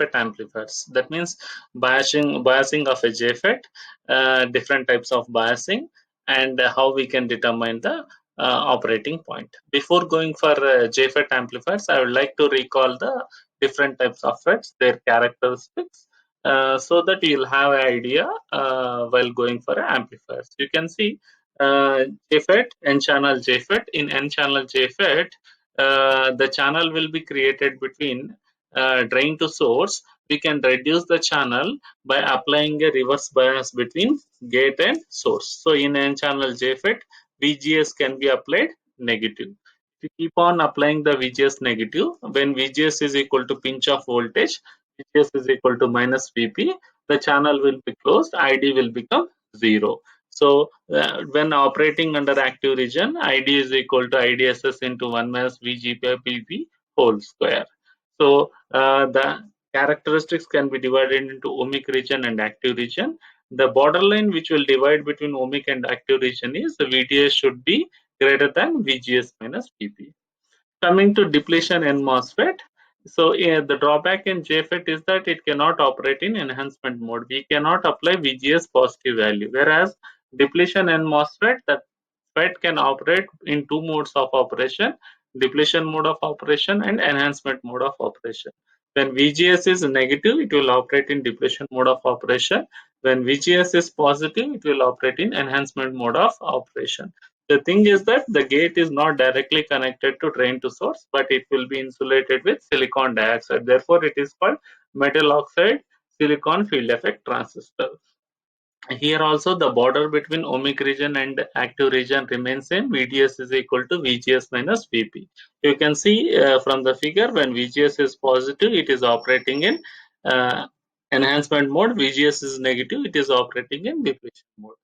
JFET amplifiers. That means biasing of a JFET, different types of biasing, and how we can determine the operating point. Before going for JFET amplifiers, I would like to recall the different types of FETs, their characteristics, so that you'll have an idea while going for amplifiers. You can see JFET, N-channel JFET. In N-channel JFET, the channel will be created between drain to source. We can reduce the channel by applying a reverse bias between gate and source. So in N-channel JFET, VGS can be applied negative. If you keep on applying the VGS negative, when VGS is equal to pinch of voltage, VGS is equal to minus VP, the channel will be closed, ID will become 0. So when operating under active region, ID is equal to IDSS into 1 minus VG by PP whole square. So the characteristics can be divided into ohmic region and active region. The borderline which will divide between ohmic and active region is the VDS should be greater than VGS minus PP. Coming to depletion in MOSFET, so the drawback in JFET is that it cannot operate in enhancement mode. We cannot apply VGS positive value, whereas depletion in MOSFET, that FET can operate in two modes of operation: depletion mode of operation and enhancement mode of operation. When VGS is negative, it will operate in depletion mode of operation. When VGS is positive, it will operate in enhancement mode of operation. The thing is that the gate is not directly connected to drain to source, but it will be insulated with silicon dioxide. Therefore, it is called metal oxide silicon field effect transistor. Here also the border between ohmic region and active region remains same. VDS is equal to VGS minus VP. You can see from the figure, when VGS is positive, it is operating in enhancement mode. VGS is negative, it is operating in depletion mode.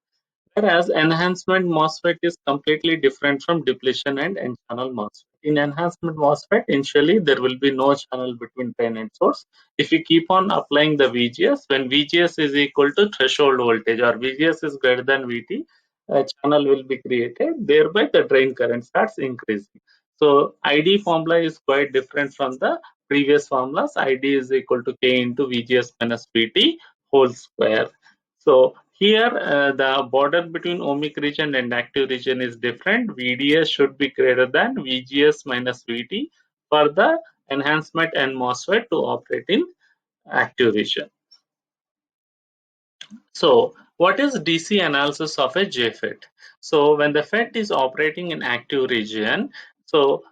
Whereas enhancement MOSFET is completely different from depletion and N-channel MOSFET. In enhancement MOSFET, initially there will be no channel between drain and source. If you keep on applying the VGS, when VGS is equal to threshold voltage or VGS is greater than VT, a channel will be created. Thereby, the drain current starts increasing. So ID formula is quite different from the previous formulas. ID is equal to K into VGS minus VT whole square. So here the border between ohmic region and active region is different. VDS should be greater than VGS minus VT for the enhancement and MOSFET to operate in active region. So what is DC analysis of a JFET? So when the FET is operating in active region, so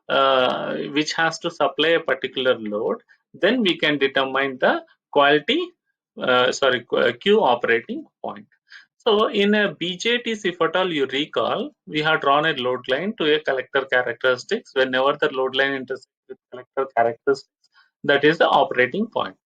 which has to supply a particular load, then we can determine the Q operating point. So in a BJTs, if at all you recall, we have drawn a load line to a collector characteristics. Whenever the load line intersects with collector characteristics, that is the operating point.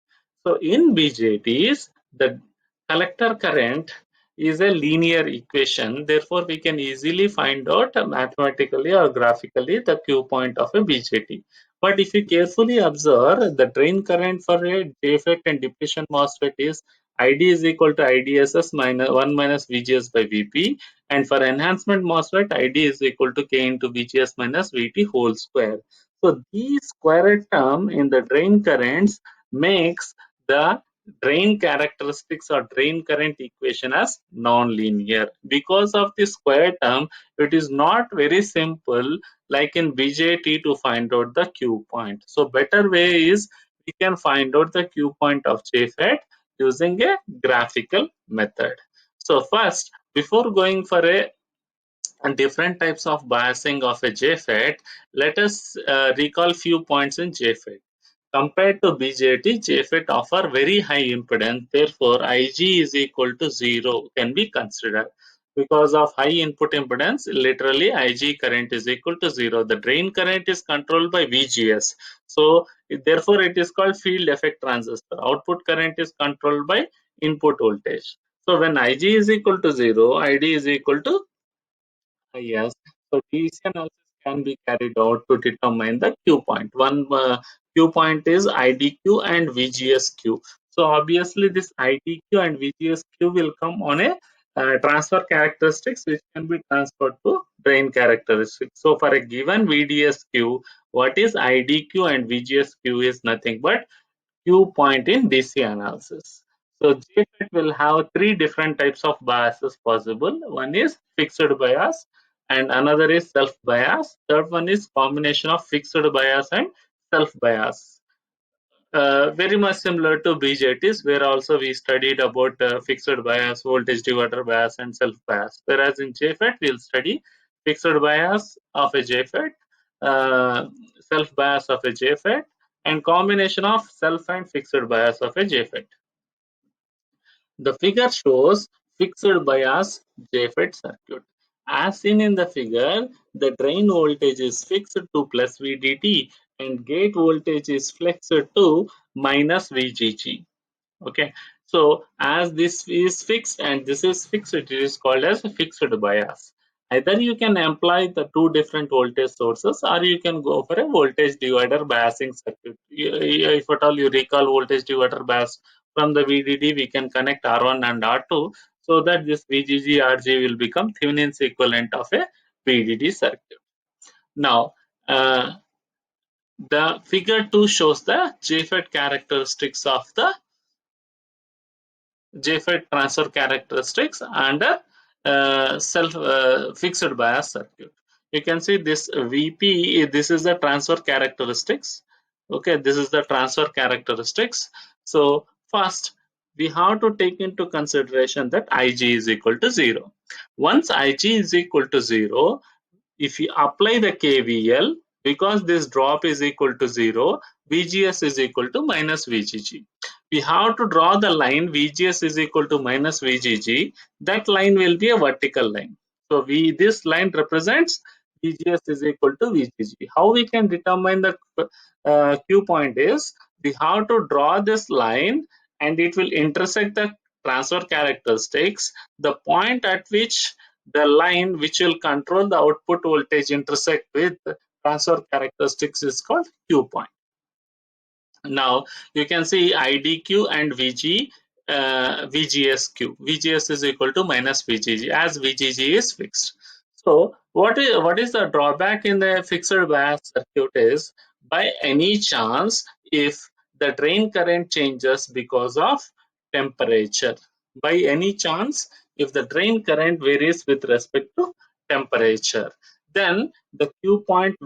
So in BJTs, the collector current is a linear equation. Therefore, we can easily find out mathematically or graphically the Q point of a BJT. But if you carefully observe, the drain current for a JFET and depletion MOSFET is ID is equal to IDSS minus 1 minus VGS by VP, and for enhancement MOSFET, ID is equal to K into VGS minus VT whole square. So these square term in the drain currents makes the drain characteristics or drain current equation as non-linear. Because of the square term, it is not very simple like in BJT to find out the Q point. So better way is we can find out the Q point of JFET using a graphical method. So first, before going for a different types of biasing of a JFET, let us recall few points in JFET. Compared to BJT, JFET offer very high impedance. Therefore, IG is equal to 0 can be considered. Because of high input impedance, literally IG current is equal to 0. The drain current is controlled by VGS. So, therefore, it is called field effect transistor. Output current is controlled by input voltage. So, when IG is equal to 0, ID is equal to yes. So DC analysis can be carried out to determine the Q point. One Q point is IDQ and VGSQ. So obviously this IDQ and VGSQ will come on a transfer characteristics which can be transferred to drain characteristics. So for a given VDSQ, what is IDQ and VGSQ is nothing but Q point in DC analysis. So JFET will have three different types of biases possible. One is fixed bias, and another is self bias. Third one is combination of fixed bias and self bias. Very much similar to BJTs, where also we studied about fixed bias, voltage divider bias, and self bias. Whereas in JFET, we'll study fixed bias of a JFET, uh, self bias of a JFET, and combination of self and fixed bias of a JFET. The figure shows fixed bias JFET circuit. As seen in the figure, the drain voltage is fixed to plus VDD and gate voltage is flexed to minus VGG. Okay, so as this is fixed and this is fixed, it is called as a fixed bias. Either you can apply the two different voltage sources or you can go for a voltage divider biasing circuit. If at all you recall voltage divider bias from the VDD, we can connect R1 and R2 so that this VGG RG will become Thevenin's equivalent of a VDD circuit. Now, the figure 2 shows the JFET characteristics of the JFET transfer characteristics and self fixed bias circuit. You can see this VP, this is the transfer characteristics. Okay, this is the transfer characteristics. So first we have to take into consideration that Ig is equal to 0. Once Ig is equal to 0, if you apply the KVL, because this drop is equal to 0, VGS is equal to minus VGG. We have to draw the line VGS is equal to minus VGG. That line will be a vertical line. So this line represents VGS is equal to VGG. How we can determine the Q point is we have to draw this line and it will intersect the transfer characteristics. The point at which the line which will control the output voltage intersect with transfer characteristics is called Q point. Now you can see IDQ and VGSQ. VGS is equal to minus VGG as VGG is fixed. So what is the drawback in the fixed bias circuit is, by any chance, if the drain current changes because of temperature, by any chance if the drain current varies with respect to temperature, then the Q point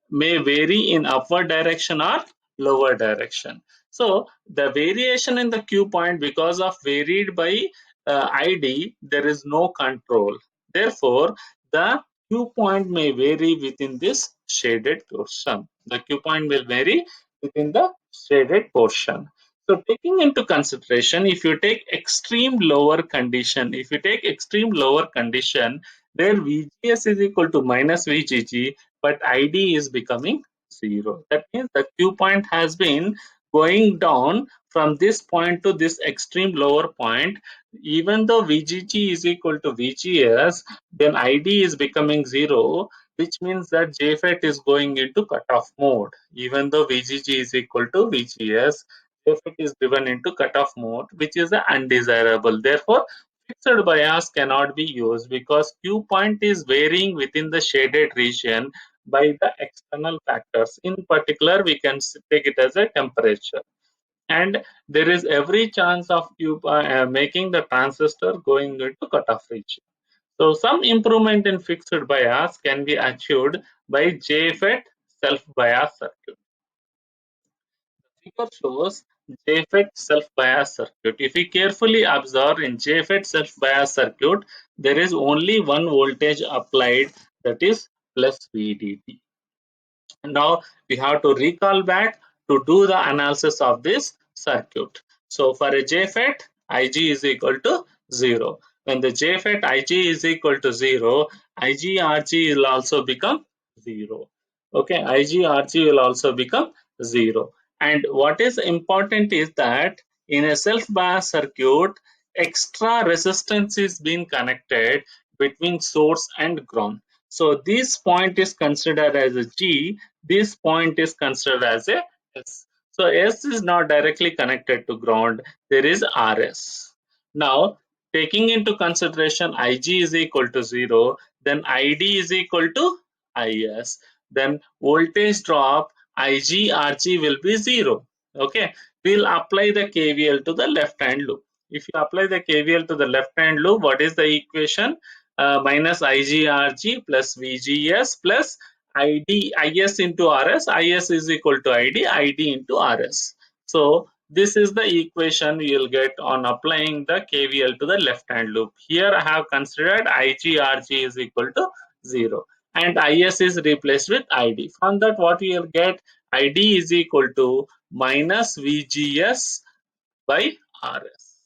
may vary in upward direction or lower direction. So the variation in the Q point because of varied by ID, there is no control. Therefore, the Q point may vary within this shaded portion. The Q point will vary within the shaded portion. So taking into consideration, if you take extreme lower condition, there VGS is equal to minus VGG, but ID is becoming 0. That means the Q point has been going down from this point to this extreme lower point. Even though VGG is equal to VGS, then ID is becoming 0, which means that JFET is going into cutoff mode. Even though VGG is equal to VGS, JFET is driven into cutoff mode, which is undesirable. Therefore, fixed bias cannot be used because Q point is varying within the shaded region by the external factors. In particular, we can take it as a temperature. And there is every chance of you making the transistor going into cutoff region. So some improvement in fixed bias can be achieved by JFET self-bias circuit. The figure shows JFET self-bias circuit. If we carefully observe in JFET self-bias circuit, there is only one voltage applied, that is plus VDD. Now we have to recall back to do the analysis of this circuit. So for a JFET, Ig is equal to 0. When the JFET Ig is equal to 0, IgRg will also become 0. Okay, IgRg will also become 0. And what is important is that in a self-bias circuit, extra resistance is being connected between source and ground. So this point is considered as a G, this point is considered as a S. So S is not directly connected to ground, there is RS. Now, taking into consideration Ig is equal to 0, then ID is equal to IS, then voltage drop Ig RG will be 0. Okay, we'll apply the KVL to the left hand loop. If you apply the KVL to the left hand loop, what is the equation? Minus IGRG plus VGS plus ID IS into RS. IS is equal to ID into RS. So this is the equation you will get on applying the KVL to the left hand loop. Here I have considered IGRG is equal to 0 and IS is replaced with ID. From that what we will get? ID is equal to minus VGS by RS.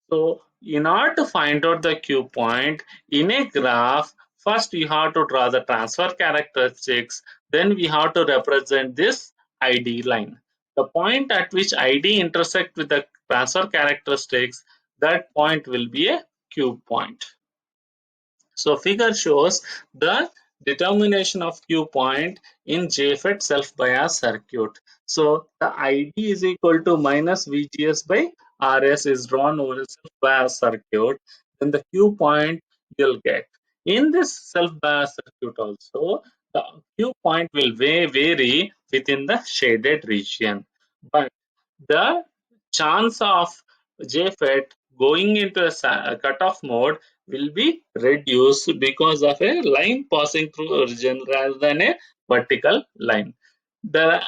So in order to find out the Q point in a graph, first we have to draw the transfer characteristics, then we have to represent this ID line. The point at which ID intersect with the transfer characteristics, that point will be a Q point. So figure shows the determination of Q point in JFET self-bias circuit. So the ID is equal to minus VGS by RS is drawn over a self-bias circuit. Then the Q point you'll get. In this self-bias circuit also, the Q point will vary within the shaded region. But the chance of JFET going into a cutoff mode will be reduced because of a line passing through origin rather than a vertical line. The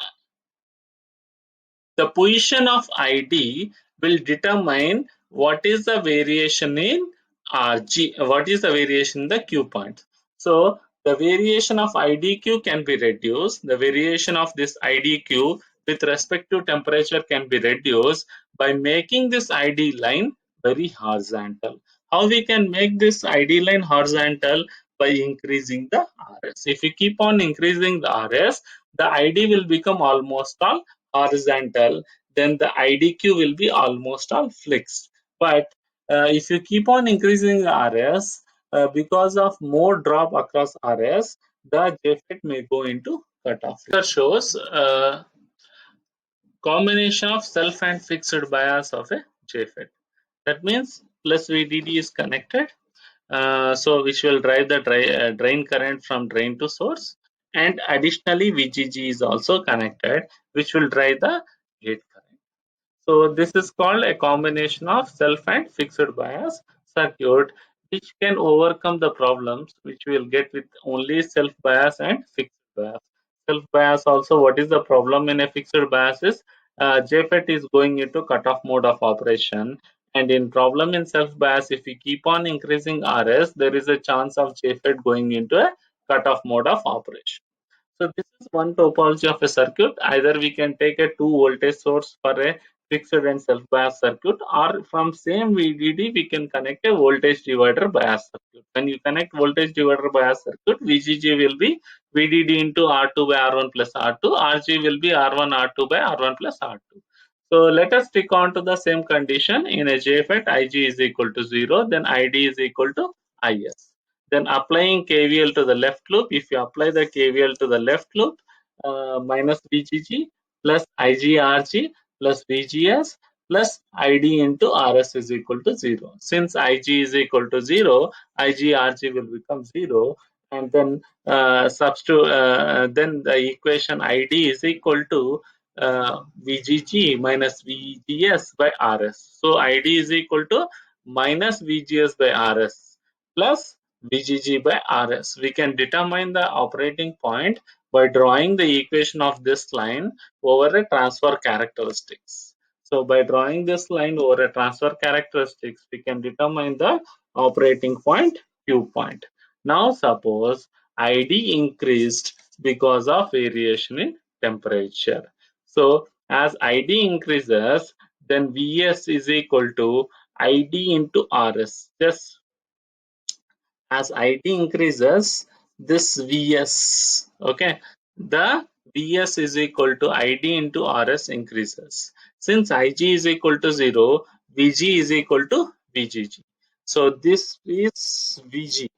the position of ID will determine what is the variation in RG, what is the variation in the Q point. So the variation of IDQ can be reduced. The variation of this IDQ with respect to temperature can be reduced by making this ID line very horizontal. How we can make this ID line horizontal? By increasing the RS. If you keep on increasing the RS, the ID will become almost all horizontal, then the IDQ will be almost all fixed. But if you keep on increasing the RS, because of more drop across RS, the JFET may go into cutoff. That shows combination of self and fixed bias of a JFET. That means plus VDD is connected, so which will drive the drain current from drain to source, and additionally VGG is also connected, which will drive the gate current. So this is called a combination of self and fixed bias circuit, which can overcome the problems which we will get with only self bias and fixed bias. Self bias also, what is the problem in a fixed bias is JFET is going into cutoff mode of operation, and in problem in self bias, if we keep on increasing RS, there is a chance of JFET going into a cutoff mode of operation. So this is one topology of a circuit. Either we can take a 2 voltage source for a fixed and self bias circuit, or from same VDD we can connect a voltage divider bias circuit. When you connect voltage divider bias circuit, VGG will be VDD into R2 by R1 plus R2, RG will be R1 R2 by R1 plus R2. So let us stick on to the same condition in a JFET. IG is equal to 0, then ID is equal to IS. Then applying KVL to the left loop, if you apply the KVL to the left loop, minus VGG plus IGRG plus VGS plus ID into RS is equal to 0. Since IG is equal to 0, IGRG will become 0, and then substitute, then the equation ID is equal to VGG minus VGS by RS. So ID is equal to minus VGS by RS plus VGG by RS. We can determine the operating point by drawing the equation of this line over a transfer characteristics. So by drawing this line over a transfer characteristics, we can determine the operating point Q point. Now suppose ID increased because of variation in temperature. So as ID increases, then Vs is equal to ID into RS. Just as IT increases, this Vs, okay, the Vs is equal to ID into Rs increases. Since Ig is equal to 0, Vg is equal to Vgg. So this is Vg,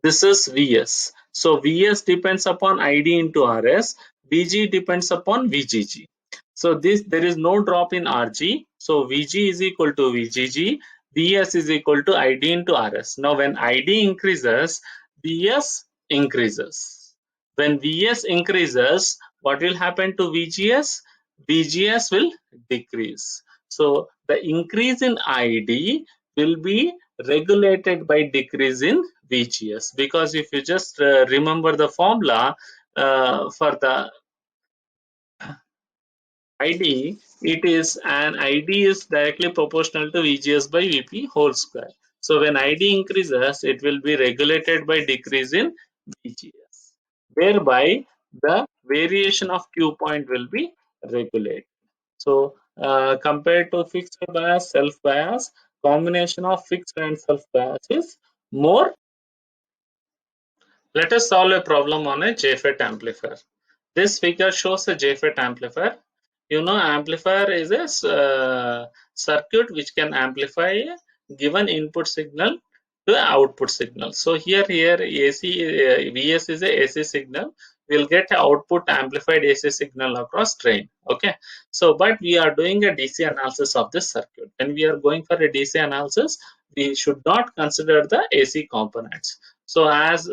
this is Vs. So Vs depends upon ID into Rs, Vg depends upon Vgg. So this, there is no drop in Rg. So Vg is equal to Vgg, Vs is equal to ID into Rs. Now when ID increases, Vs increases. When Vs increases, what will happen to VGS? VGS will decrease. So the increase in ID will be regulated by decrease in VGS, because if you just remember the formula for the ID, ID is directly proportional to VGS by VP whole square. So when ID increases, it will be regulated by decrease in VGS, whereby the variation of Q point will be regulated. So compared to fixed bias, self bias, combination of fixed and self bias is more. Let us solve a problem on a JFET amplifier. This figure shows a JFET amplifier. You know, amplifier is a circuit which can amplify a given input signal to output signal. So here AC VS is a AC signal. We'll get output amplified AC signal across drain. Okay. So, but we are doing a DC analysis of this circuit. When we are going for a DC analysis, we should not consider the AC components. So as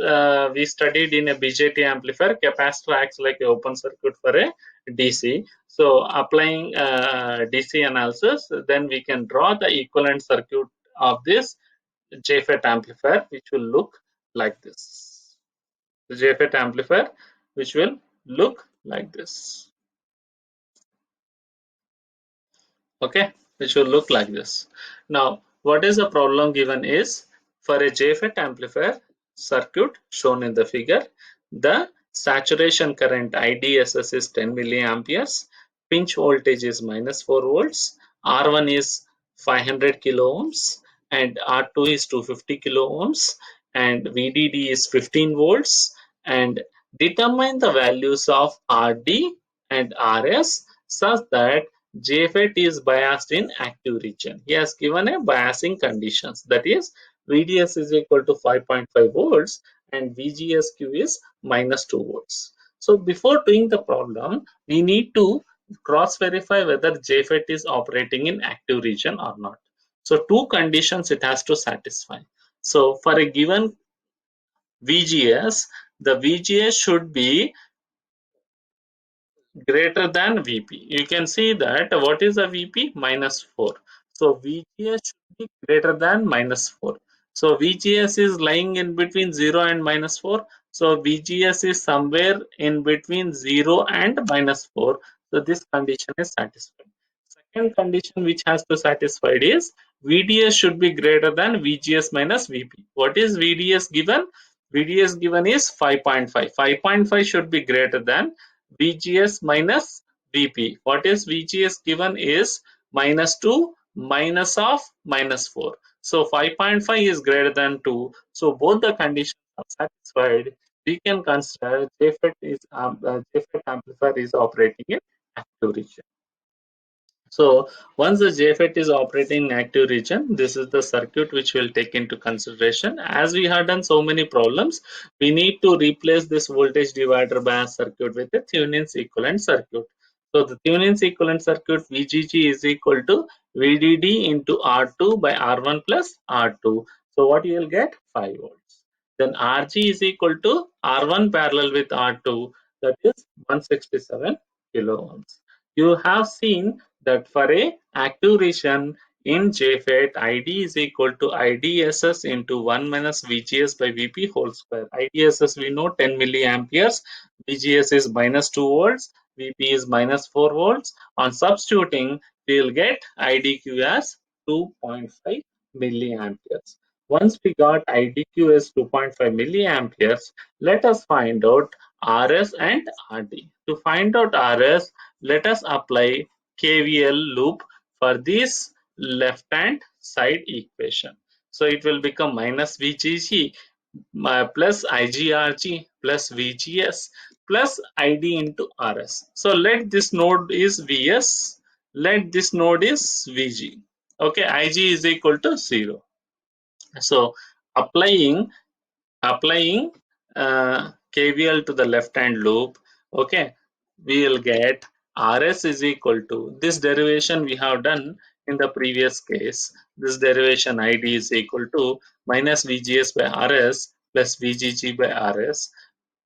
we studied in a BJT amplifier, capacitor acts like an open circuit for a DC. So applying DC analysis, then we can draw the equivalent circuit of this JFET amplifier, which will look like this. The JFET amplifier, which will look like this. Okay, which will look like this. Now, what is the problem given is, for a JFET amplifier circuit shown in the figure, the saturation current IDSS is 10 milliamperes, pinch voltage is minus 4 volts, R1 is 500 kilo ohms, and R2 is 250 kilo ohms, and VDD is 15 volts, and determine the values of RD and RS such that JFET is biased in active region. He has given a biasing conditions, that is VDS is equal to 5.5 volts and VGSQ is minus 2 volts. So before doing the problem, we need to cross verify whether JFET is operating in active region or not. So two conditions it has to satisfy. So for a given VGS, the VGS should be greater than VP. You can see that what is a VP? Minus 4. So VGS should be greater than minus 4. So VGS is lying in between 0 and minus 4. So VGS is somewhere in between 0 and minus 4. So this condition is satisfied. Second condition which has to satisfy is VDS should be greater than VGS minus VP. What is VDS given? VDS given is 5.5. 5.5 should be greater than VGS minus VP. What is VGS given is minus 2 minus of minus 4. So 5.5 is greater than 2. So both the conditions are satisfied. We can consider JFET amplifier is operating in active region. So once the JFET is operating in active region, this is the circuit which we'll take into consideration. As we have done so many problems, we need to replace this voltage divider bias circuit with a Thevenin's equivalent circuit. So the Thevenin's equivalent circuit VGG is equal to VDD into R2 by R1 plus R2. So what you will get? 5 volts. Then RG is equal to R1 parallel with R2, that is 167 kilo ohms. You have seen that for a active region in JFET, ID is equal to IDSS into 1 minus VGS by VP whole square. IDSS we know 10 milliamperes, VGS is minus 2 volts, VP is minus 4 volts. On substituting, we will get IDQ as 2.5 milliamperes. Once we got IDQ as 2.5 milliamperes, let us find out RS and RD. To find out RS, let us apply KVL loop for this left hand side equation. So it will become minus VGG plus IGRG plus VGS plus ID into RS. So let this node is VS, let this node is VG. Okay, IG is equal to 0. So applying KVL to the left hand loop, okay, we will get RS is equal to this derivation we have done in the previous case. This derivation ID is equal to minus VGS by RS plus VGG by RS.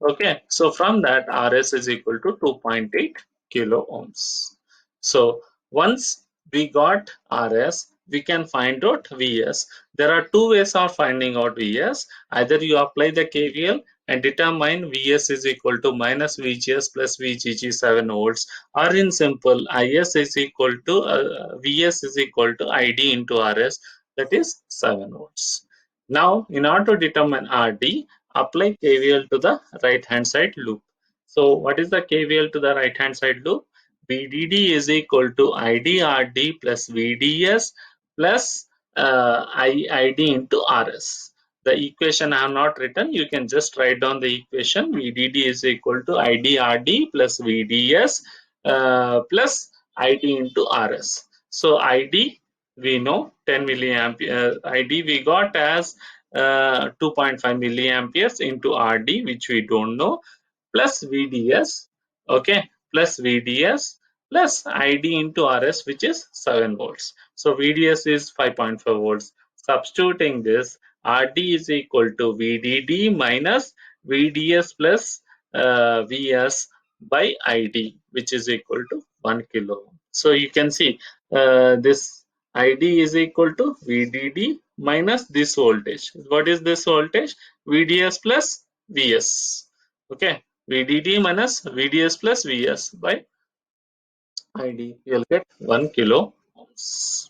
Okay, so from that RS is equal to 2.8 kilo ohms. So once we got RS, we can find out VS. There are two ways of finding out VS. Either you apply the KVL and determine VS is equal to minus VGS plus VGG 7 volts, or in simple, IS is equal to VS is equal to ID into RS, that is 7 volts. Now, in order to determine RD, apply KVL to the right hand side loop. So, what is the KVL to the right hand side loop? VDD is equal to IDRD plus VDS plus ID into RS. The equation I have not written, you can just write down the equation. VDD is equal to IDRD plus VDS plus ID into RS. So ID we know 10 milliampere, ID we got as 2.5 milliamperes into RD, which we don't know, plus VDS, okay, plus VDS plus ID into RS, which is 7 volts. So VDS is 5.5 volts. Substituting this, RD is equal to VDD minus VDS plus VS by ID, which is equal to 1 kilo. So you can see this ID is equal to VDD minus this voltage. What is this voltage? VDS plus VS. Okay, VDD minus VDS plus VS by ID. You'll get 1 kilo ohms.